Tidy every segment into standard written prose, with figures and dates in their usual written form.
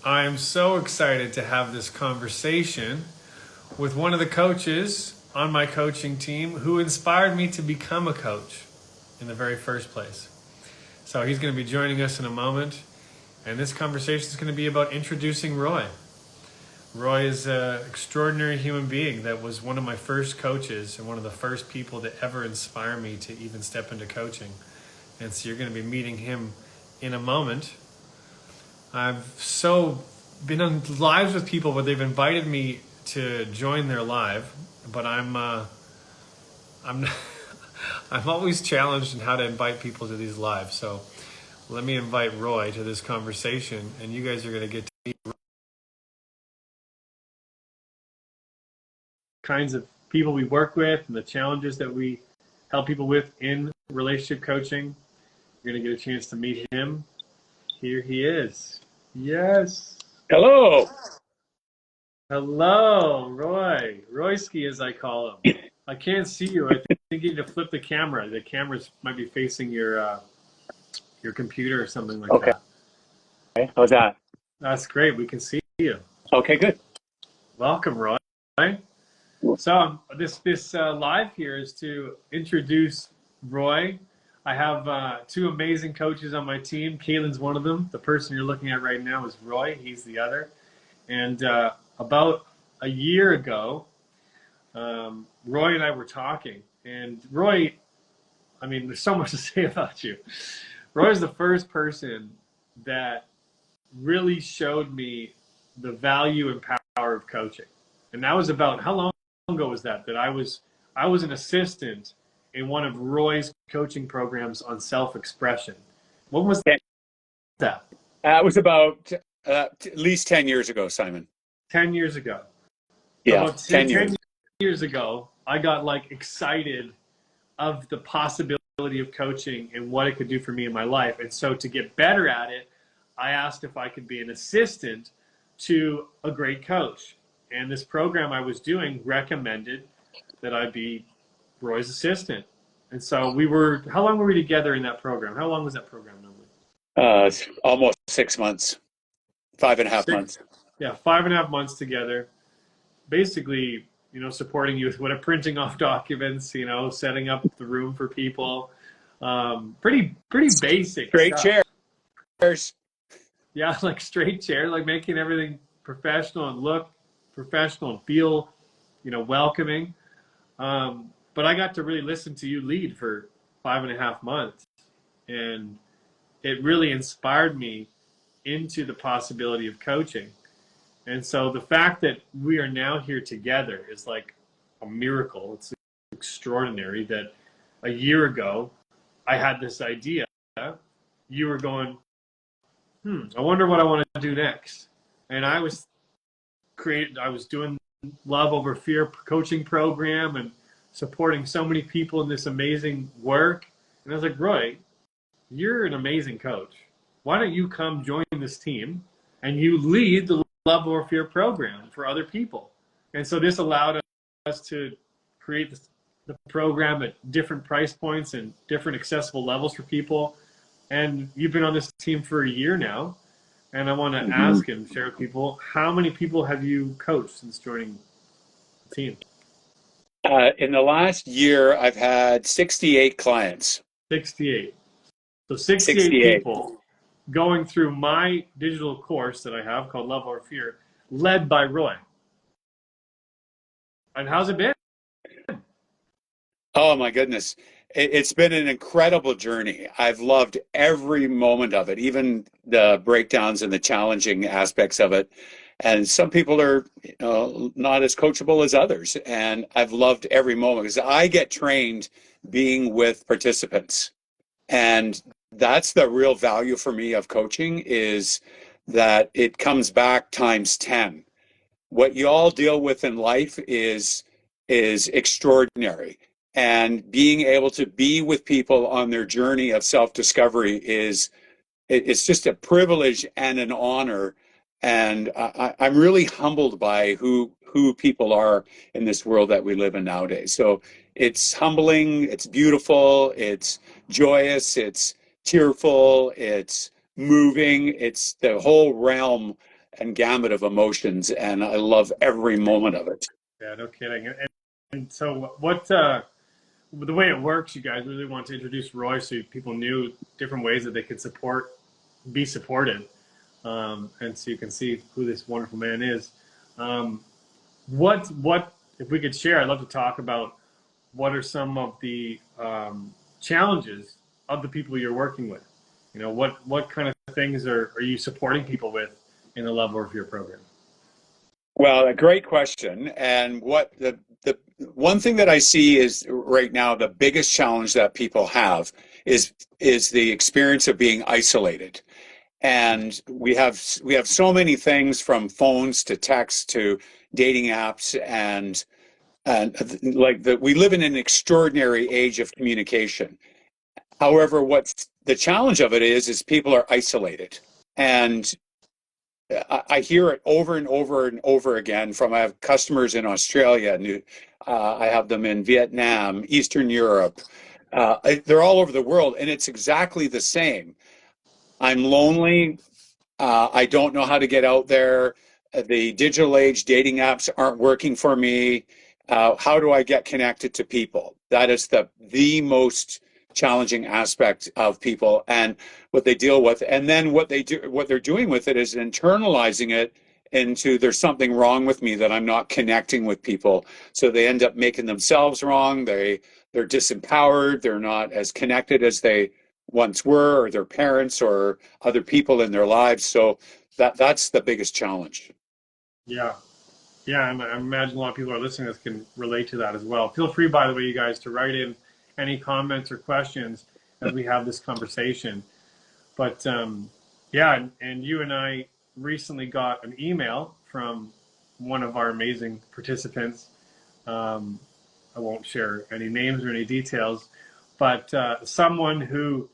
I'm so excited to have this conversation with one of the coaches on my coaching team who inspired me to become a coach in the very first place. So he's going to be joining us in a moment, and this conversation is going to be about introducing Roy. Roy is an extraordinary human being that was one of my first coaches and one of the first people to ever inspire me to even step into coaching. And so you're going to be meeting him in a moment. I've so been on lives with people where they've invited me to join their live, but I'm I'm always challenged in how to invite people to these lives. So let me invite Roy to this conversation, and you guys are going to get to meet kinds of people we work with and the challenges that we help people with in relationship coaching. You're going to get a chance to meet him. Here he is. Yes. Hello. Hello, Roy. Royski, as I call him. I can't see you. I think you need to flip the camera. The cameras might be facing your computer or something like Okay. that. How's that? That's great. We can see you. Okay, good. Welcome, Roy. So this live here is to introduce Roy. I have two amazing coaches on my team. Kaylin's one of them. The person you're looking at right now is Roy. He's the other. And about a year ago, Roy and I were talking. And Roy, I mean, there's so much to say about you. Roy is the first person that really showed me the value and power of coaching. And that was about, how long ago was that? That I was an assistant in one of Roy's coaching programs on self-expression. When was that? It was about at least 10 years ago, Simon. 10 years ago. Yeah, about 10 years. 10 years ago, I got like excited of the possibility of coaching and what it could do for me in my life. And so to get better at it, I asked if I could be an assistant to a great coach. And this program I was doing recommended that I be Roy's assistant. And so how long were we together in that program? How long was that program normally? Almost 6 months, 5.5 months. Yeah, 5.5 months together. Basically, supporting you with printing off documents, setting up the room for people. Pretty basic Straight stuff. chairs. Yeah, like straight chair, like making everything professional and look professional and feel, welcoming. But I got to really listen to you lead for 5.5 months, and it really inspired me into the possibility of coaching. And so the fact that we are now here together is like a miracle. It's extraordinary that a year ago I had this idea. You were going, I wonder what I want to do next. And I was doing Love Over Fear coaching program and supporting so many people in this amazing work. And I was like, Roy, you're an amazing coach. Why don't you come join this team and you lead the Love Over Fear program for other people? And so this allowed us to create the program at different price points and different accessible levels for people. And you've been on this team for a year now. And I want to ask and share with people, how many people have you coached since joining the team? In the last year, I've had 68 clients. 68. So 68 people going through my digital course that I have called Love or Fear, led by Roy. And how's it been? Oh my goodness. It's been an incredible journey. I've loved every moment of it, even the breakdowns and the challenging aspects of it. And some people are not as coachable as others. And I've loved every moment because I get trained being with participants. And that's the real value for me of coaching, is that it comes back times 10. What you all deal with in life is extraordinary. And being able to be with people on their journey of self-discovery it's just a privilege and an honor. And I'm really humbled by who people are in this world that we live in nowadays. So it's humbling, it's beautiful, it's joyous, it's cheerful, it's moving, it's the whole realm. and gamut of emotions, and I love every moment of it. Yeah, no kidding. And so what the way it works, you guys really want to introduce Roy so people knew different ways that they could be supported, and so you can see who this wonderful man is. Um, what if we could share? I'd love to talk about what are some of the challenges of the people you're working with. You know, what kind of things are you supporting people with in the level of your program? Well, a great question. And what the one thing that I see is right now the biggest challenge that people have is the experience of being isolated. And we have so many things from phones to text to dating apps and like we live in an extraordinary age of communication. However, what's the challenge of it is people are isolated. And I hear it over and over and over again from I have customers in Australia, and I have them in Vietnam, Eastern Europe. They're all over the world, and it's exactly the same. I'm lonely. I don't know how to get out there. The digital age dating apps aren't working for me. How do I get connected to people? That is the most challenging aspect of people and what they deal with. And then what they're doing with it is internalizing it into there's something wrong with me that I'm not connecting with people. So they end up making themselves wrong. They're disempowered. They're not as connected as they once were, or their parents or other people in their lives. So that's the biggest challenge. Yeah. Yeah, and I imagine a lot of people are listening to this can relate to that as well. Feel free, by the way, you guys, to write in any comments or questions as we have this conversation. But yeah, and you and I recently got an email from one of our amazing participants. Um, I won't share any names or any details, but someone who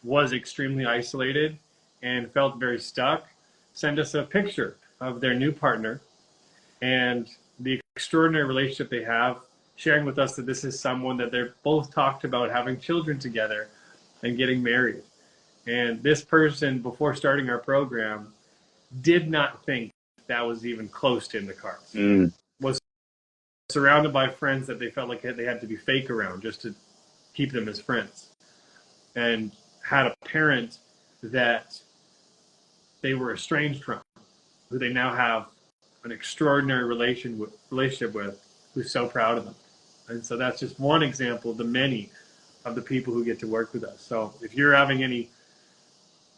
was extremely isolated and felt very stuck sent us a picture of their new partner and the extraordinary relationship they have, sharing with us that this is someone that they're both talked about having children together and getting married. And this person, before starting our program, did not think that was even close to in the cards. Mm. Was surrounded by friends that they felt like they had to be fake around just to keep them as friends, and had a parent that they were estranged from, who they now have an extraordinary relationship with, who's so proud of them. And so that's just one example of the many of the people who get to work with us. So if you're having any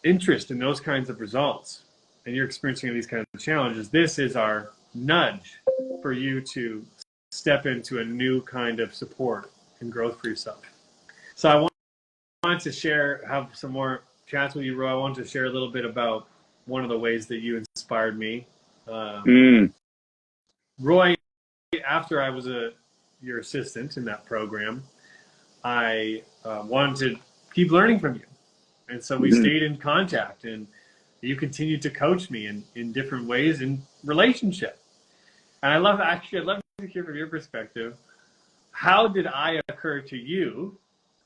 interest in those kinds of results and you're experiencing these kinds of challenges, this is our nudge for you to step into a new kind of support and growth for yourself. So I wanted to have some more chats with you, Roy. I wanted to share a little bit about one of the ways that you inspired me. Mm. Roy, after I was your assistant in that program, I wanted to keep learning from you. And so we Mm. stayed in contact, and you continued to coach me in different ways in relationship. And I'd love to hear from your perspective. How did I occur to you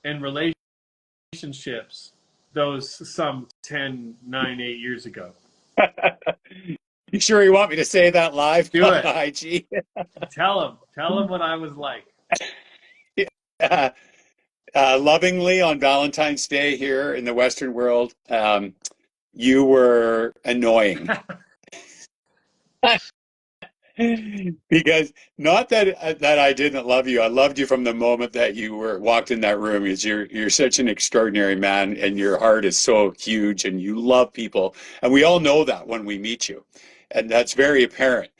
in relationships those some 10, 9, 8 years ago? You sure you want me to say that live Do on it. IG? Tell them what I was like. uh, Lovingly on Valentine's Day here in the Western world, you were annoying. Because not that I didn't love you. I loved you from the moment that you were walked in that room. Is you're such an extraordinary man, and your heart is so huge, and you love people, and we all know that when we meet you, and that's very apparent.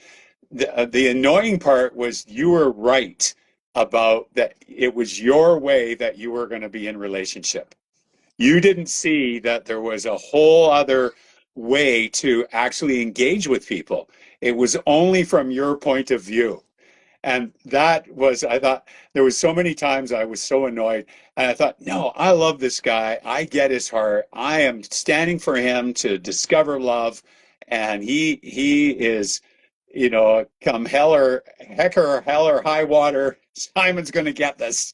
The annoying part was you were right about that. It was your way that you were going to be in relationship. You didn't see that there was a whole other way to actually engage with people. It was only from your point of view. And that was, I thought, there was so many times I was so annoyed. And I thought, no, I love this guy. I get his heart. I am standing for him to discover love. And he is, come hell or high water, Simon's going to get this.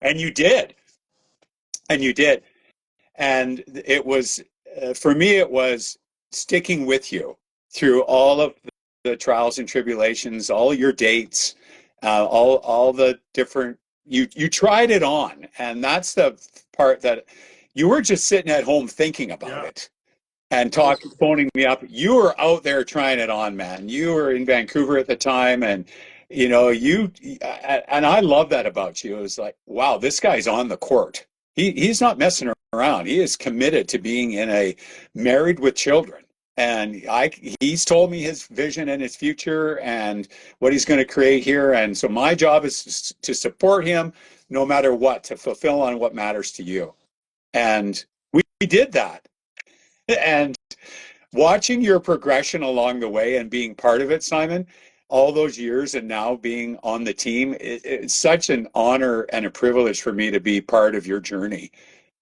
And you did. And you did. And it was, for me, it was sticking with you through all of the trials and tribulations, all your dates, all the different. You tried it on, and that's the part that you were just sitting at home thinking about Yeah. it and That was phoning me up. You were out there trying it on, man. You were in Vancouver at the time, and and I love that about you. It was like, wow, this guy's on the court. He's not messing around. He is committed to being in a married with children. And he's told me his vision and his future and what he's going to create here. And so my job is to support him no matter what, to fulfill on what matters to you. And we did that. And watching your progression along the way and being part of it, Simon, all those years and now being on the team, it's such an honor and a privilege for me to be part of your journey.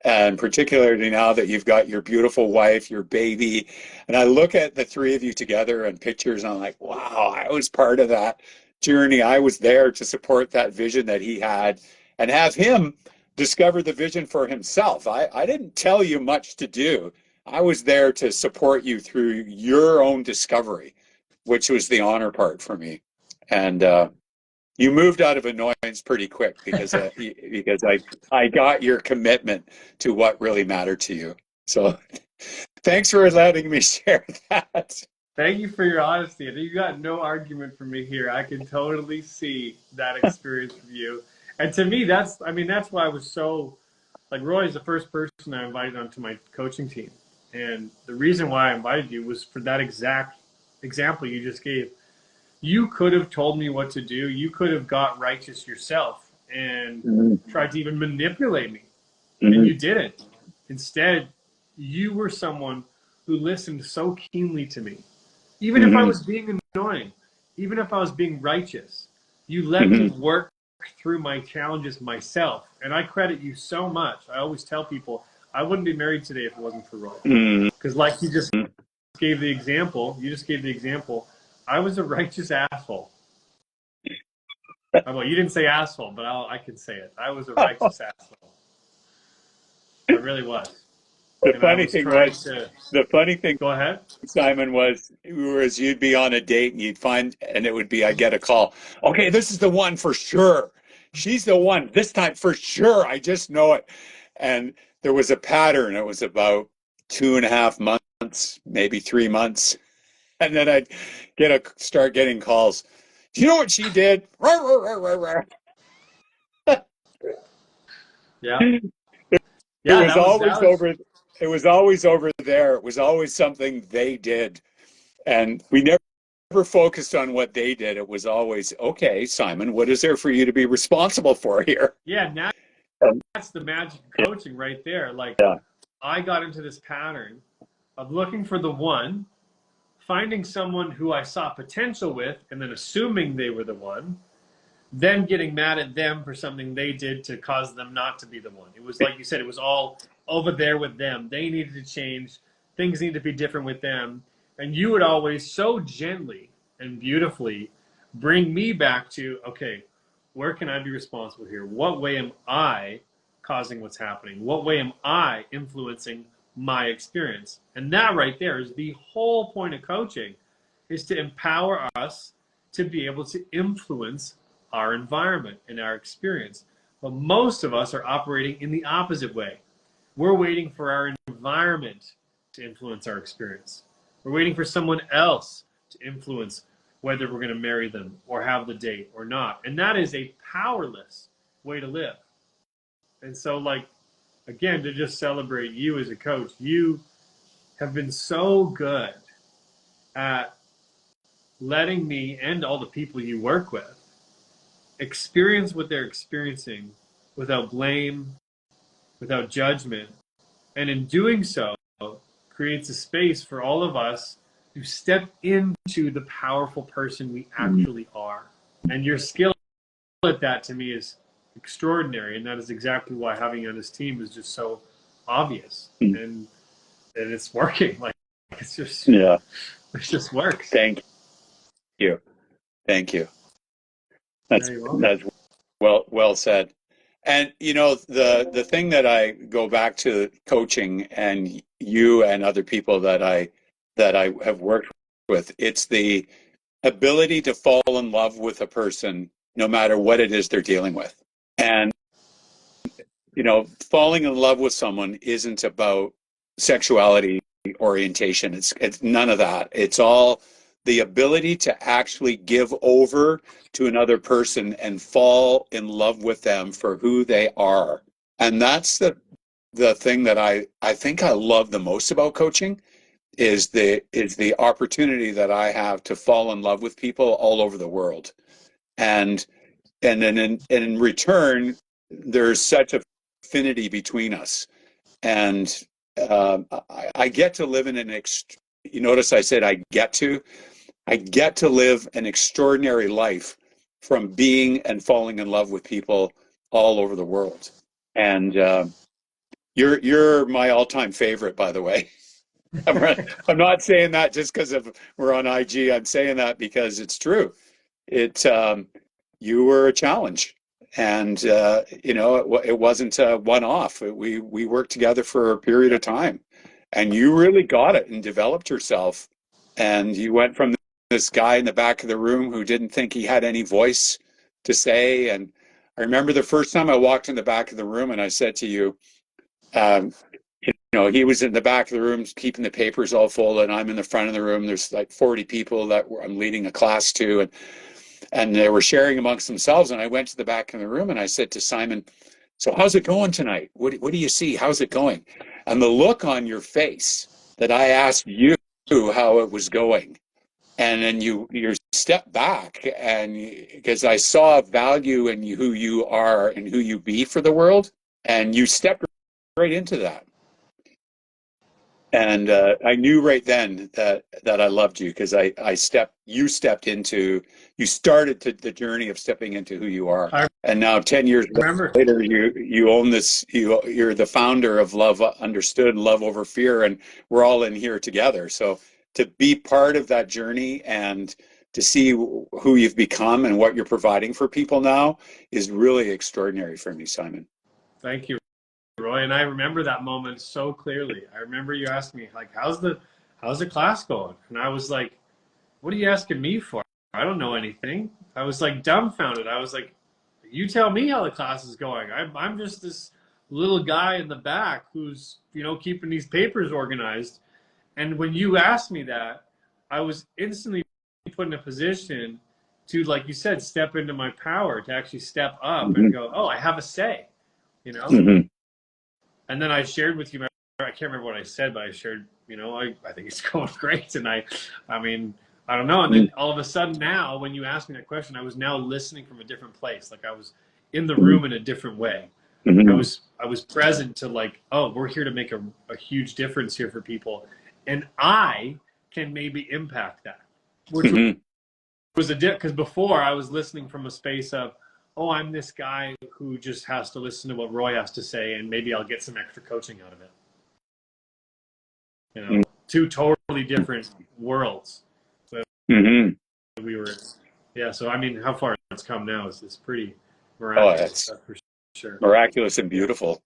And particularly now that you've got your beautiful wife, your baby, and I look at the three of you together and pictures, and I'm like, wow, I was part of that journey. I was there to support that vision that he had and have him discover the vision for himself. I didn't tell you much to do. I was there to support you through your own discovery, which was the honor part for me. And you moved out of annoyance pretty quick because I got your commitment to what really mattered to you. So thanks for letting me share that. Thank you for your honesty. You got no argument from me here. I can totally see that experience with you. And to me, that's why I was so, like, Roy is the first person I invited onto my coaching team. And the reason why I invited you was for that exact example you just gave. You could have told me what to do. You could have got righteous yourself and Mm-hmm. tried to even manipulate me. And Mm-hmm. you didn't. Instead, you were someone who listened so keenly to me. Even if I Mm-hmm. was being annoying, even if I was being righteous, you let me Mm-hmm. work through my challenges myself. And I credit you so much. I always tell people I wouldn't be married today if it wasn't for Roy. Because, like you just gave the example, I was a righteous asshole. Well, you didn't say asshole, but I can say it. I was a righteous asshole. I really was. The And I funny was thing trying was, to the funny thing, go ahead. Simon, was you'd be on a date and you'd find, and it would be, I get a call. Okay, this is the one for sure. She's the one this time for sure. I just know it. And there was a pattern. It was about 2.5 months, maybe 3 months. And then I'd start getting calls. Do you know what she did? Yeah. It Yeah, was that was that always was over. It was always over there. It was always something they did. And we never focused on what they did. It was always, okay, Simon, what is there for you to be responsible for here? yeah, now Um, that's the magic of coaching right there. Like, yeah. I got into this pattern of looking for the one, finding someone who I saw potential with, and then assuming they were the one, then getting mad at them for something they did to cause them not to be the one. It was like you said, it was all over there with them. They needed to change. Things need to be different with them. And you would always so gently and beautifully bring me back to, okay, where can I be responsible here? What way am I causing what's happening? What way am I influencing my experience? And that right there is the whole point of coaching, is to empower us to be able to influence our environment and our experience. But most of us are operating in the opposite way. We're waiting for our environment to influence our experience. We're waiting for someone else to influence whether we're going to marry them or have the date or not. And that is a powerless way to live. And so, like, again, to just celebrate you as a coach, you have been so good at letting me and all the people you work with experience what they're experiencing without blame, without judgment. And in doing so, creates a space for all of us to step into the powerful person we actually are. And your skill at that to me is extraordinary. And that is exactly why having you on this team is just so obvious. And it's working. Like, it's just Yeah. it just works. Thank you. Thank you. Yeah, you're welcome. That's well said. And the thing that I go back to coaching and you and other people that I have worked with. It's the ability to fall in love with a person no matter what it is they're dealing with. And, falling in love with someone isn't about sexuality orientation. It's none of that. It's all the ability to actually give over to another person and fall in love with them for who they are. And that's the thing that I think I love the most about coaching is the opportunity that I have to fall in love with people all over the world. And then in return, there's such affinity between us. And I get to live in you notice I said I get to live an extraordinary life from being and falling in love with people all over the world. And you're my all-time favorite, by the way. I'm not saying that just because we're on IG. I'm saying that because it's true. It You were a challenge, and it wasn't a one-off. We worked together for a period of time, and you really got it and developed yourself. And you went from this guy in the back of the room who didn't think he had any voice to say. And I remember the first time I walked in the back of the room, and I said to you, um, he was in the back of the room keeping the papers all full, and I'm in the front of the room. There's like 40 people that I'm leading a class to, and they were sharing amongst themselves. And I went to the back of the room and I said to Simon, "So how's it going tonight? What do you see? How's it going?" And the look on your face that I asked you how it was going, and then you step back, and because I saw value in who you are and who you be for the world, and you stepped right into that. And I knew right then that I loved you because you started the journey of stepping into who you are. I And now 10 years remember. later, you own this, you're the founder of Love Understood, Love Over Fear, and we're all in here together. So to be part of that journey and to see who you've become and what you're providing for people now is really extraordinary for me, Simon. Thank you, Roy. And I remember that moment so clearly. I remember you asking me, like, how's the class going? And I was like, what are you asking me for? I don't know anything. I was like dumbfounded. I was like, you tell me how the class is going. I'm just this little guy in the back who's, keeping these papers organized. And when you asked me that, I was instantly put in a position to, like you said, step into my power, to actually step up and Mm-hmm. go, oh, I have a say, you know? Mm-hmm. And then I shared with you, I can't remember what I said, but I shared, I think it's going great. And I mean, I don't know. And then all of a sudden now, when you asked me that question, I was now listening from a different place. Like I was in the room in a different way. I Mm-hmm. was present to, like, oh, we're here to make a huge difference here for people. And I can maybe impact that, which Mm-hmm. was because before I was listening from a space of, oh, I'm this guy who just has to listen to what Roy has to say, and maybe I'll get some extra coaching out of it. Two totally different worlds that Mm-hmm. we were in. Yeah, so I mean, how far it's come now is pretty Oh, miraculous, that's that's for sure. miraculous and Yeah, beautiful.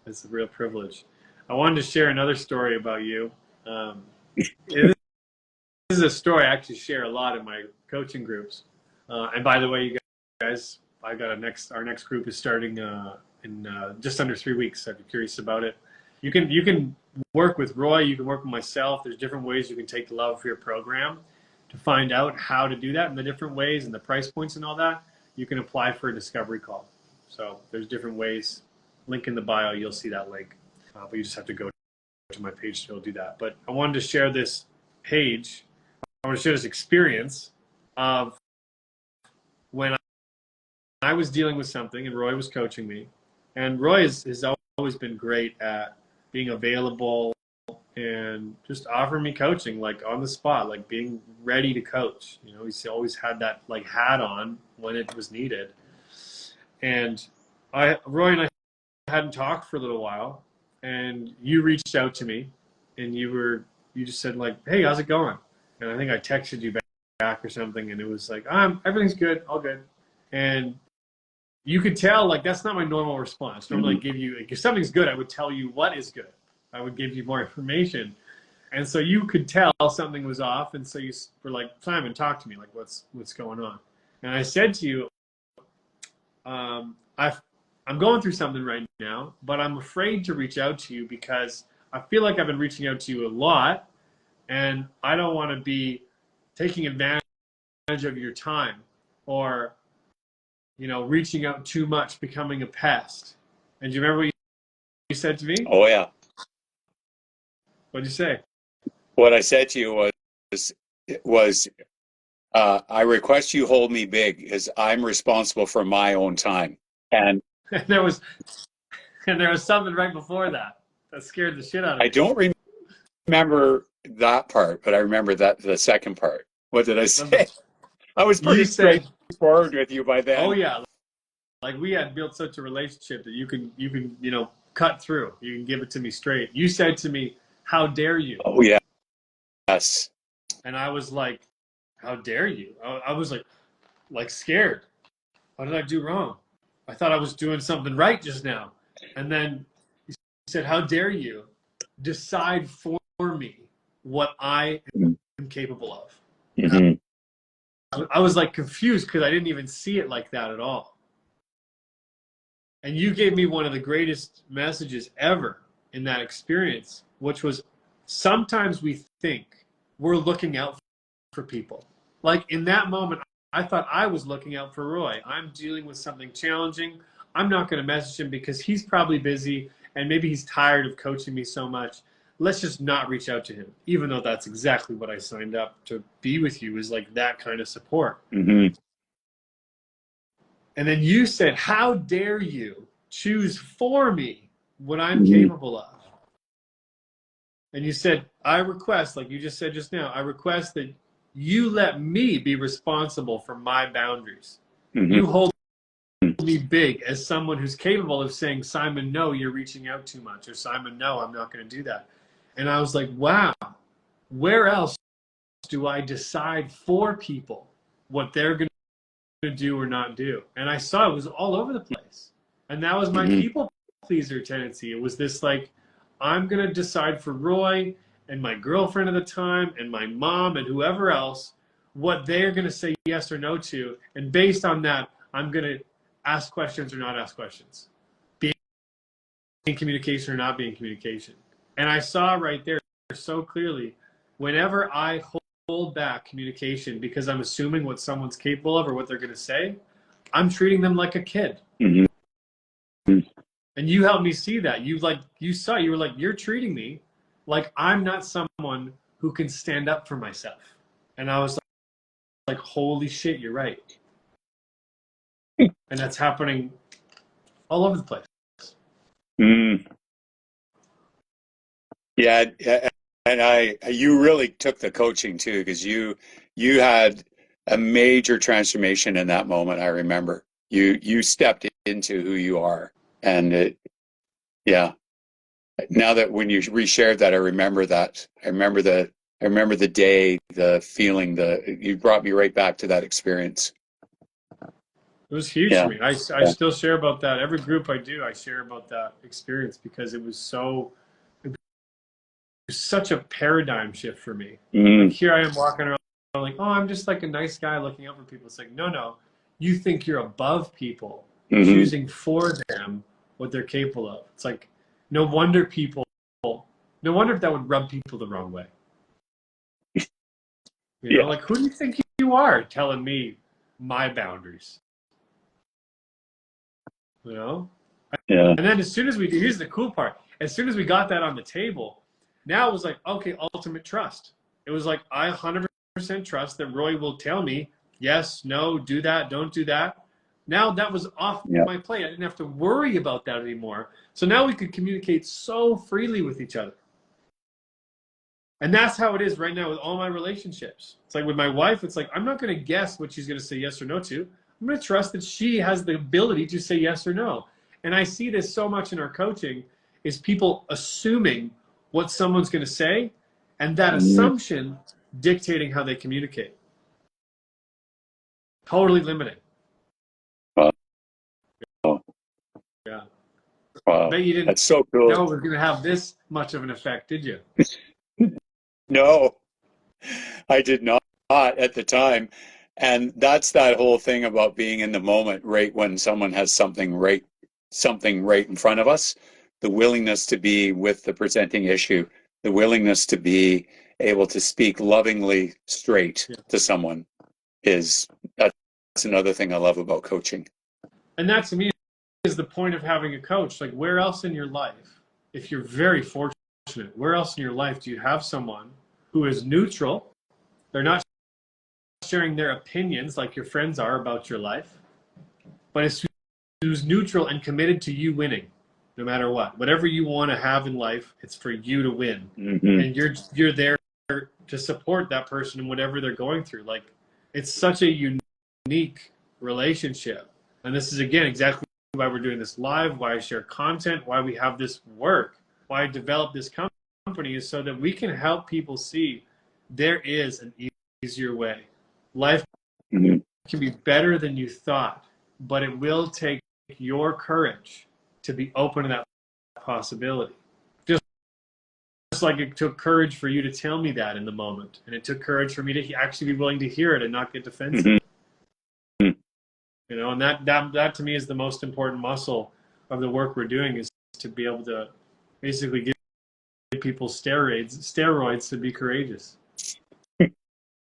it's a real privilege. I wanted to share another story about you. This is a story I actually share a lot in my coaching groups. And by the way, you guys, our next group is starting in just under 3 weeks. So if you're curious about it, you can work with Roy. You can work with myself. There's different ways you can take the Love for Your program. To find out how to do that and the different ways and the price points and all that, you can apply for a discovery call. So there's different ways. Link in the bio, you'll see that link. But you just have to go to my page to be able to do that. But I wanted to share this page. I want to share this experience of when I was dealing with something and Roy was coaching me. And Roy has always been great at being available and just offering me coaching, like on the spot, like being ready to coach. He's always had that like hat on when it was needed. And Roy and I hadn't talked for a little while, and you reached out to me, and you just said like, "Hey, how's it going?" And I think I texted you back or something, and it was like, everything's good, all good. And you could tell like that's not my normal response. Normally, I give you, like, if something's good, I would tell you what is good. I would give you more information. And so you could tell something was off. And so you were like, Simon, talk to me. Like, what's going on? And I said to you, I'm going through something right now, but I'm afraid to reach out to you because I feel like I've been reaching out to you a lot, and I don't want to be taking advantage of your time or, reaching out too much, becoming a pest. And do you remember what you said to me? Oh yeah. What did you say? What I said to you was I request you hold me big as I'm responsible for my own time. And And there was something right before that that scared the shit out of I me. don't remember that part, but I remember that the second part. What did I say? I was You pretty said, straightforward with you by "Oh then. yeah, like we had built such a relationship that you can cut through. You can give it to me straight." You said to me, "How dare you?" Oh yeah, yes. And I was like, "How dare you?" I was like scared. What did I do wrong? I thought I was doing something right just now. And then you said, "How dare you decide for me what I am capable of?" And Mm-hmm. I was like confused because I didn't even see it like that at all. And you gave me one of the greatest messages ever in that experience, which was sometimes we think we're looking out for people. Like in that moment, I thought I was looking out for Roy. I'm dealing with something challenging. I'm not going to message him because he's probably busy and maybe he's tired of coaching me so much. Let's just not reach out to him, even though that's exactly what I signed up to be with you, is like that kind of support. Mm-hmm. And then you said, "How dare you choose for me what I'm Mm-hmm. capable of?" And you said, "I request," like you just said just now, "I request that you let me be responsible for my boundaries. Mm-hmm. You hold me big as someone who's capable of saying, Simon, no, you're reaching out too much," or Simon, no, I'm not going to do that." And I was like, wow, where else do I decide for people what they're going to do or not do? And I saw it was all over the place. And that was my Mm-hmm. people pleaser tendency. It was this like, I'm going to decide for Roy and my girlfriend at the time and my mom and whoever else what they're going to say yes or no to. And based on that, I'm going to ask questions or not ask questions, be in communication or not be in communication. And I saw right there so clearly, whenever I hold back communication because I'm assuming what someone's capable of or what they're going to say, I'm treating them like a kid. Mm-hmm. And you helped me see that. You were like, you're treating me like I'm not someone who can stand up for myself. And I was like, holy shit, you're right. And that's happening all over the place. Mm-hmm. Yeah, and you really took the coaching too, because you had a major transformation in that moment. I remember you stepped into who you are, and yeah. Now that when you reshared that, I remember that. I remember the day, the feeling, the you brought me right back to that experience. It was huge for Yeah, me. I yeah. still share about that. Every group I do, I share about that experience because it was such a paradigm shift for me. Like Mm-hmm. here I am walking around like, oh, I'm just like a nice guy looking out for people. It's like, no, no, you think you're above people, Mm-hmm. choosing for them what they're capable of. It's like, no wonder people, no wonder if that would rub people the wrong way. Yeah, Like who do you think you are telling me my boundaries? You know? yeah. And then as soon as here's the cool part. As soon as we got that on the table, now it was like, okay, ultimate trust. It was like, I 100% trust that Roy will tell me, yes, no, do that, don't do that. Now that was off Yeah. my plate. I didn't have to worry about that anymore. So now we could communicate so freely with each other. And that's how it is right now with all my relationships. It's like with my wife, it's like, I'm not going to guess what she's going to say yes or no to. I'm going to trust that she has the ability to say yes or no. And I see this so much in our coaching is people assuming what someone's going to say and that Mm-hmm. assumption dictating how they communicate. Totally limiting. Wow. Yeah. I Wow. bet you didn't That's so cool. know it was going to have this much of an effect, did you? No, I did not at the time. And that's that whole thing about being in the moment, right when someone has something right in front of us, the willingness to be with the presenting issue, the willingness to be able to speak lovingly straight Yeah. to someone is that's another thing I love about coaching. And that to me is the point of having a coach. Like, where else in your life, if you're very fortunate, where else in your life do you have someone who is neutral? They're not sharing their opinions like your friends are about your life, but it's who's neutral and committed to you winning, no matter what. Whatever you want to have in life, it's for you to win, Hmm. and you're there to support that person in whatever they're going through. Like, it's such a unique relationship, and this is again exactly why we're doing this live, why I share content, why we have this work, why I developed this company, is so that we can help people see there is an easier way. Life Hmm. can be better than you thought, but it will take your courage to be open to that possibility. Just like it took courage for you to tell me that in the moment, and it took courage for me to actually be willing to hear it and not get defensive. Hmm. You know, and that to me is the most important muscle of the work we're doing, is to be able to basically give people steroids to be courageous.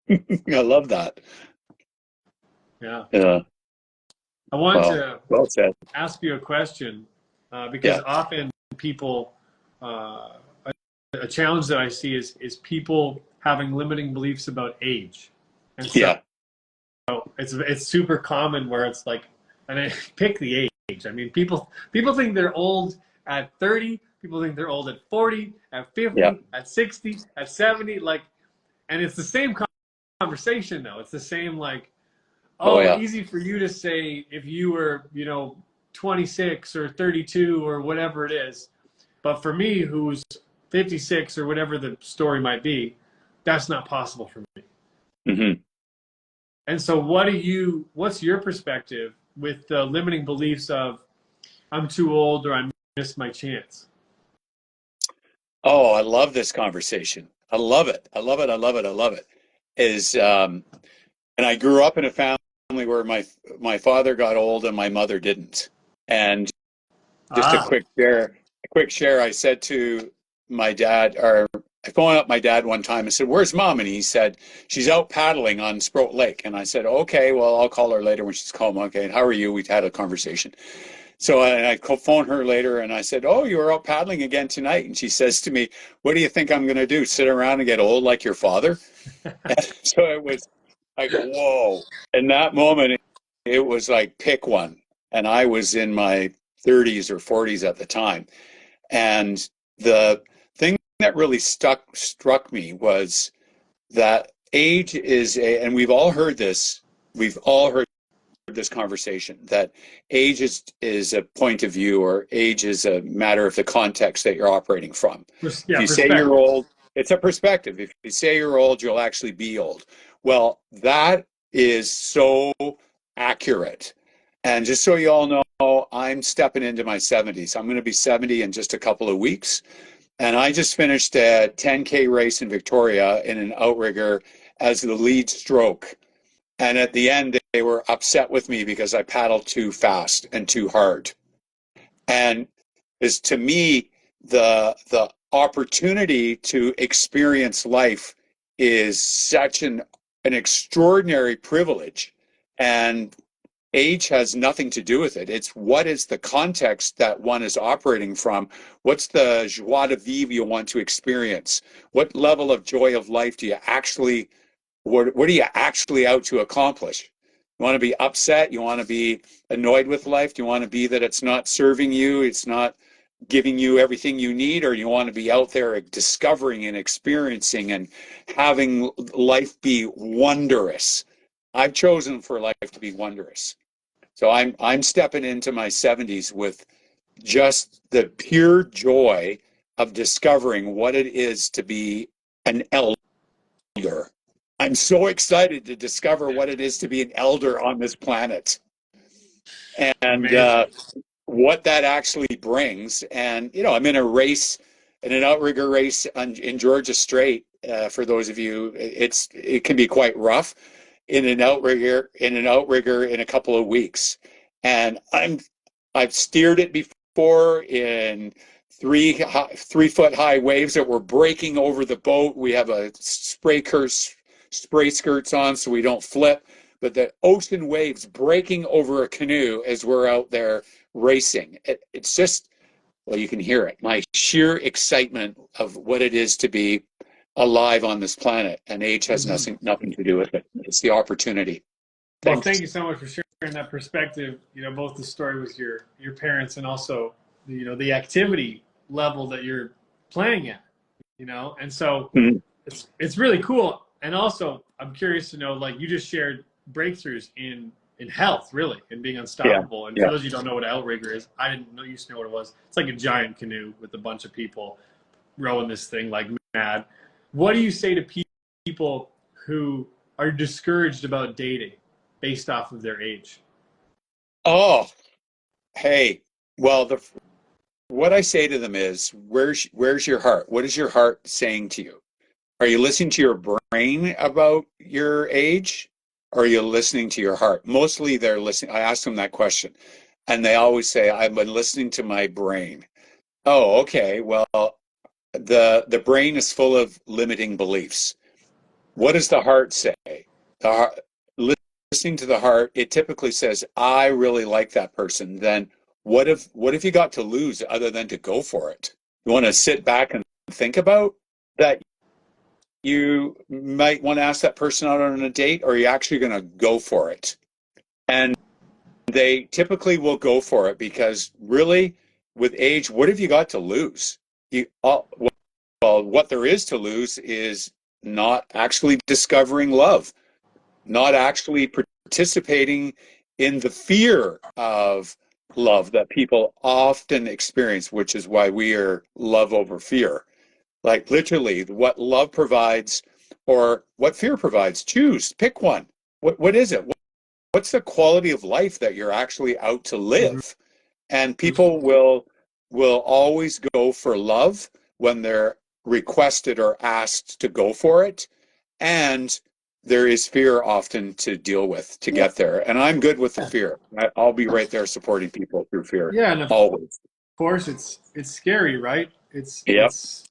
I love that. Yeah. Yeah. I want Well, to well said. ask you a question, because Yeah. often people, uh, a challenge that I see is people having limiting beliefs about age, and so Yeah. it's super common where it's like, and I pick the age. I mean, people think they're old at 30. People think they're old at 40, at Yeah. 50, at 60, at 70. Like, and it's the same conversation though. It's the same like, Oh oh, yeah. easy for you to say if you were, 26 or 32 or whatever it is. But for me, who's 56 or whatever the story might be, that's not possible for me. Hmm. And so, what's your perspective with the limiting beliefs of I'm too old or I missed my chance? Oh, I love this conversation. I love it. I love it. I love it. I love it. Is and I grew up in a family where my father got old and my mother didn't. And just Ah, a quick share. I said to my dad, or I phoned up my dad one time and said, "Where's mom?" And he said, "She's out paddling on Sproat Lake." And I said, "Okay, well, I'll call her later when she's home." Okay, and how are you? We've had a conversation. So I phoned her later and I said, "Oh, you were out paddling again tonight." And she says to me, "What do you think I'm going to do? Sit around and get old like your father?" And so it was like, whoa. In that moment, it was like, pick one. And I was in my 30s or 40s at the time. And the thing that really struck me was that age is and we've all heard this conversation that age is a point of view, or age is a matter of the context that you're operating from. If yeah, you say you're perspective. old, it's a perspective. If you say you're old, you'll actually be old. Well, that is so accurate. And just so you all know, I'm stepping into my 70s. I'm going to be 70 in just a couple of weeks. And I just finished a 10K race in Victoria in an outrigger as the lead stroke. And at the end, they were upset with me because I paddled too fast and too hard. And is to me the opportunity to experience life is such an extraordinary privilege. And age has nothing to do with it. It's what is the context that one is operating from? What's the joie de vivre you want to experience? What level of joy of life do you actually what are you actually out to accomplish? You want to be upset? You want to be annoyed with life? Do you want to be that it's not serving you? It's not giving you everything you need? Or you want to be out there discovering and experiencing and having life be wondrous? I've chosen for life to be wondrous. So I'm stepping into my 70s with just the pure joy of discovering what it is to be an elder. I'm so excited to discover what it is to be an elder on this planet and Amazing. what that actually brings. And, I'm in a race, in an outrigger race in Georgia Strait. for those of you, it can be quite rough in an outrigger in a couple of weeks. And I've steered it before in 3 foot high waves that were breaking over the boat. We have a spray skirts on so we don't flip, but the ocean waves breaking over a canoe as we're out there racing. It's just, well, you can hear it. My sheer excitement of what it is to be alive on this planet, and age has nothing to do with it. It's the opportunity. Well, Thanks. thank you so much for sharing that perspective. Both the story with your parents and also the activity level that you're playing at. And so Mhm. it's really cool. And also, I'm curious to know, like you just shared breakthroughs in health, really, and being Yeah, unstoppable. And for yeah. those of you who don't know what an outrigger is, I didn't know used to know what it was. It's like a giant canoe with a bunch of people rowing this thing like mad. What do you say to people who are discouraged about dating based off of their age? Oh, hey. Well, what I say to them is, where's your heart? What is your heart saying to you? Are you listening to your brain about your age? Or are you listening to your heart? Mostly they're listening. I ask them that question, and they always say, I've been listening to my brain. Oh, okay. Well, the brain is full of limiting beliefs. What does the heart say? The heart, listening to the heart, it typically says, I really like that person. Then what have you got to lose other than to go for it? You want to sit back and think about that you might want to ask that person out on a date, or are you actually going to go for it? And they typically will go for it because really, with age, what have you got to lose? Well, what there is to lose is not actually discovering love, not actually participating in the fear of love that people often experience, which is why we are love over fear. Like literally, what love provides or what fear provides. Choose, pick one. What is it? What's the quality of life that you're actually out to Mm-hmm. live? And people will always go for love when they're requested or asked to go for it. And there is fear often to deal with to Yeah, get there. And I'm good with the fear. I'll be right there supporting people through fear. yeah, and of Always. course it's scary, right? It's Yep. it's.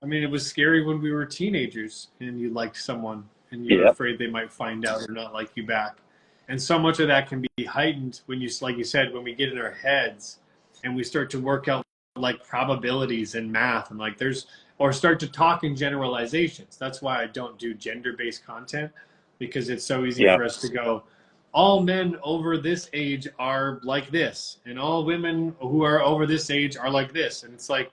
I mean, it was scary when we were teenagers and you liked someone and you were Yep. afraid they might find out or not like you back. And so much of that can be heightened when like you said, when we get in our heads and we start to work out like probabilities and math and like or start to talk in generalizations. That's why I don't do gender-based content, because it's so easy Yep. for us to go, all men over this age are like this, and all women who are over this age are like this. And it's like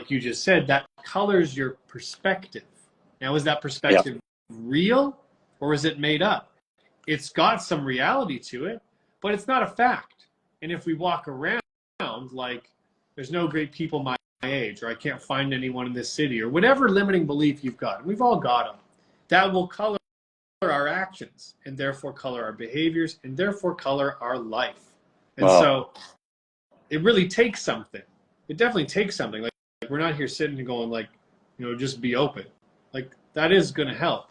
you just said, that colors your perspective. Now, is that Yep. perspective real or is it made up? It's got some reality to it, but it's not a fact. And if we walk around like there's no great people my age, or I can't find anyone in this city, or whatever limiting belief you've got, and we've all got them, that will color our actions and therefore color our behaviors and therefore color our life. And Well, so it really takes something. It definitely takes something. Like we're not here sitting and going like, just be open. Like that is going to help,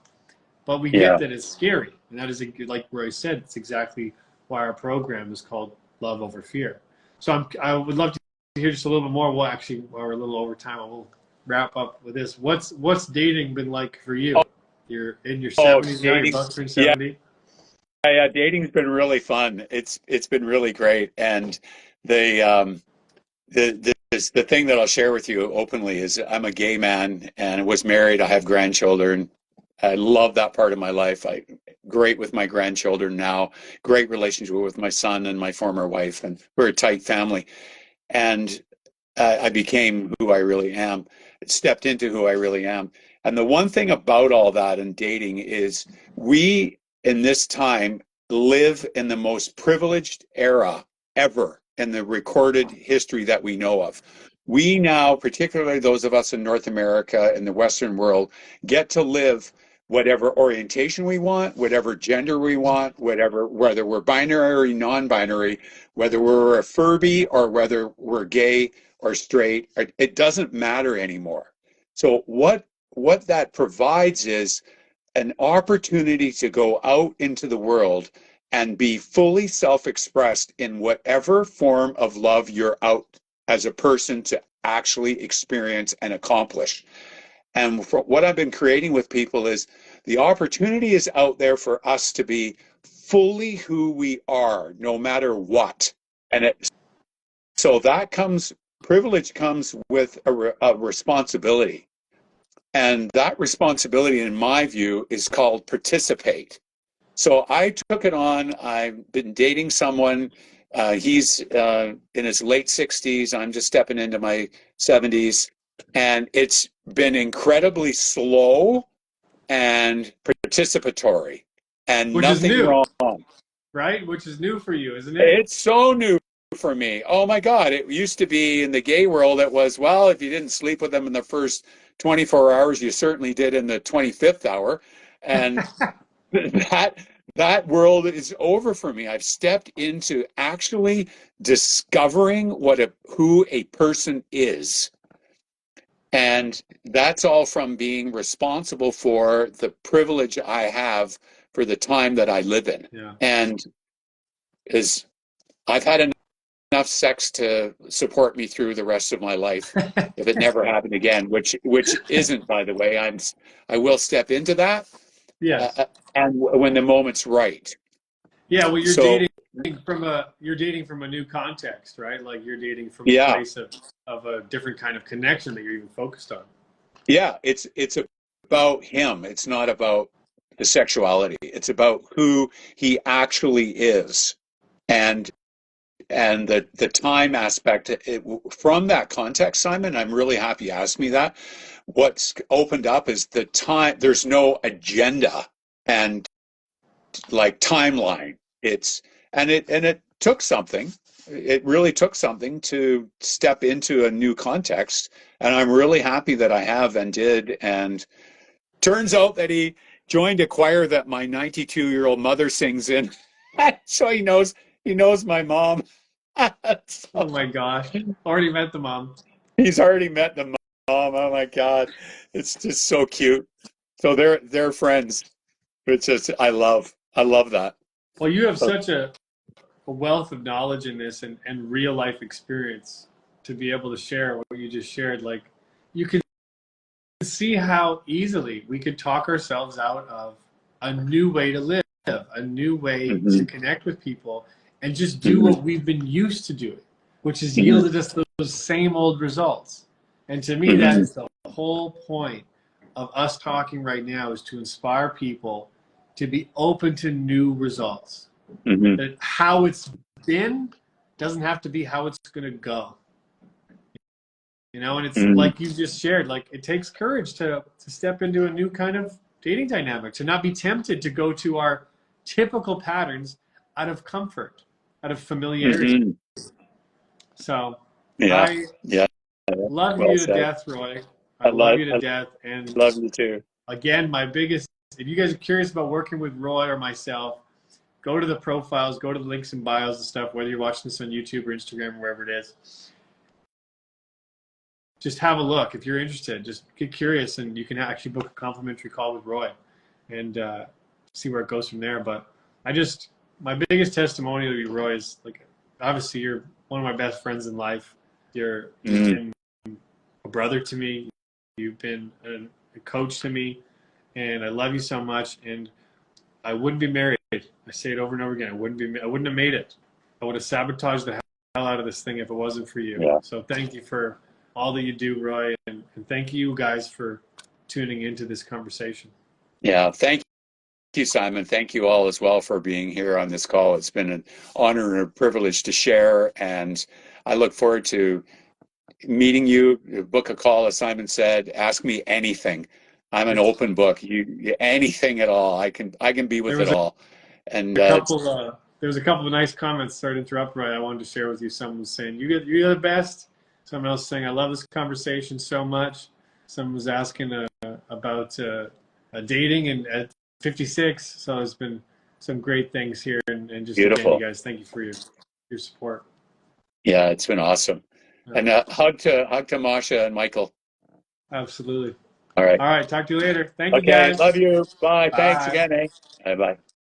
but we get yeah. that it's scary, and that is like Roy said. It's exactly why our program is called Love Over Fear. So I would love to hear just a little bit more. Well, actually, while we're a little over time, we'll wrap up with this. What's dating been like for you? You're in your Oh, 70s now. You're dating. about to turn Yeah. 70. Yeah, dating's been really fun. It's been really great. And the the thing that I'll share with you openly is I'm a gay man and was married. I have grandchildren. I love that part of my life. I great with my grandchildren now. Great relationship with my son and my former wife, and we're a tight family. And I became who I really am, stepped into who I really am. And the one thing about all that in dating is we, in this time, live in the most privileged era ever in the recorded history that we know of. We now, particularly those of us in North America and the Western world, get to live whatever orientation we want, whatever gender we want, whether we're binary or non-binary, whether we're a Furby or whether we're gay or straight, it doesn't matter anymore. So what what that provides is an opportunity to go out into the world and be fully self-expressed in whatever form of love you're out as a person to actually experience and accomplish. And for what I've been creating with people is the opportunity is out there for us to be fully who we are, no matter what. And so that comes, privilege comes with a responsibility. And that responsibility, in my view, is called participate. So I took it on. I've been dating someone. He's in his late 60s. I'm just stepping into my 70s. And it's been incredibly slow and participatory and Which is nothing new, wrong. right? Which is new for you, isn't it? It's so new for me. Oh my God. It used to be in the gay world, it was, well, if you didn't sleep with them in the first 24 hours, you certainly did in the 25th hour. And that that world is over for me. I've stepped into actually discovering who a person is. And that's all from being responsible for the privilege I have for the time that I live in. Yeah. And is I've had enough sex to support me through the rest of my life if it never happened again, which isn't, by the way. I will step into that, Yes. and when the moment's right. Yeah, well, So you're dating from a new context, right? Like you're dating from a yeah, place of a different kind of connection that you're even focused on. yeah, it's about him. It's not about the sexuality. It's about who he actually is, and the time aspect. From that context, Simon, I'm really happy you asked me that. What's opened up is the time. There's no agenda and like timeline. It took something. It really took something to step into a new context, and I'm really happy that I have and did. And turns out that he joined a choir that my 92-year-old mother sings in, so he knows my mom. Oh So my gosh. Already met the mom. he's already met the mom. Oh my God, it's just so cute. So they're friends. It's just I love that. Well, you have So, such a wealth of knowledge in this and real life experience to be able to share what you just shared. Like you can see how easily we could talk ourselves out of a new way to live, a new way to mhm, connect with people, and just do mhm, what we've been used to doing, which has mhm, yielded us those same old results. And to me, that mhm, is the whole point of us talking right now is to inspire people to be open to new results. mhm, That how it's been doesn't have to be how it's going to go. And it's mhm, like you just shared, like it takes courage to step into a new kind of dating dynamic, to not be tempted to go to our typical patterns out of comfort, out of familiarity. mhm. So Yeah, I yeah. love Well you to said. death, Roy. I I love love you to I death. And love you too. again, my biggest, if you guys are curious about working with Roy or myself, go to the profiles, go to the links and bios and stuff, whether you're watching this on YouTube or Instagram or wherever it is. Just have a look if you're interested. Just get curious, and you can actually book a complimentary call with Roy and see where it goes from there. But my biggest testimonial to you, Roy, is like obviously you're one of my best friends in life. You've Mm, been a brother to me. You've been a coach to me, and I love you so much. And I wouldn't be married. I say it over and over again. I wouldn't have made it. I would have sabotaged the hell out of this thing if it wasn't for you. yeah, So thank you for all that you do, Roy, and thank you guys for tuning into this conversation. yeah. Thank you, Simon. Thank you all as well for being here on this call. It's been an honor and a privilege to share, and I look forward to meeting you. Book a call, as Simon said. Ask me anything. I'm an open book. Anything at all. I can be There with it was all. And there was a couple of nice comments. Sorry to interrupt, Roy. I wanted to share with you. Someone was saying you're the best. Someone else saying I love this conversation so much. Someone was asking about dating and at 56. So there's been some great things here, and just again, you beautiful. guys, thank you for your support. Yeah, it's been awesome. Yeah, And hug to Masha and Michael. absolutely. All right. All right. Talk to you later. Thank you Okay. guys. Love you. Bye. Thanks Bye. again, eh? Bye bye.